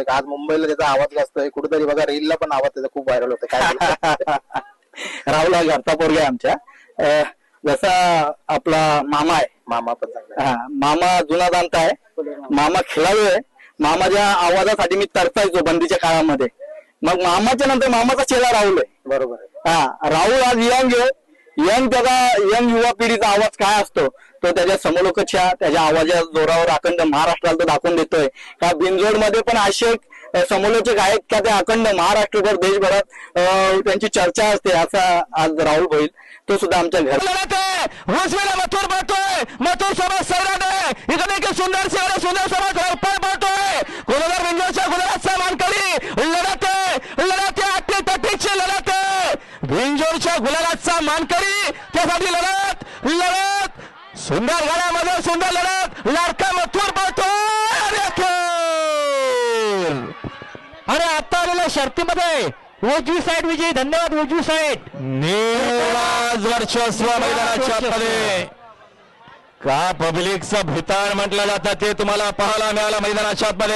आज मुंबईला त्याचा आवाज जास्त आहे, कुठेतरी बघा रीलला पण आवाज त्याचा खूप व्हायरल होतं. काय बोलतो? राहुल हा घरचा पोरगा आहे आमच्या. जसा आपला मामा आहे, मामा पण चांगला आहे. मामा जुना जाणता आहे, मामा खेळाडू आहे. मामाच्या आवाजासाठी मी तरसायचो बंदीच्या काळामध्ये. मग मामाच्या नंतर मामाचा चेला राहुल आहे. बरोबर आहे. राहुल आज यंग आहे. त्याचा यंग युवा पिढीचा आवाज काय असतो तो त्याच्या समलोकच्या त्याच्या आवाजा जोरावर अखंड महाराष्ट्राला तो दाखवून देतोय. का बिनजोड मध्ये पण असे समलोचक आहेत का ते अखंड महाराष्ट्रभर देशभरात त्यांची चर्चा असते. असा आज राहुल होईल, तो सुद्धा आमच्या घरी मथुर पळतोय, मथुर सोबत सैराट आहे. इकडे सुंदर सोबत पळतोय. गोलदार बिंजोरच्या गुलाबाचा मानकरी लढत आहे, अट्टी लढत आहे. बिंजोरच्या गुलाबाचा मानकरी त्यासाठी लढत सुंदर गाड्यामध्ये सुंदर लढत. लाडका मथुर पळतोय. अरे आता आलेल्या शर्तीमध्ये उजवी साईड विजयी. धन्यवाद उजवी साईड. निराज वर्चस्व मैदानाच्या मध्ये का पब्लिकचं भूतान म्हटलं जातं ते तुम्हाला पाहायला मिळालं मैदानाच्या मध्ये.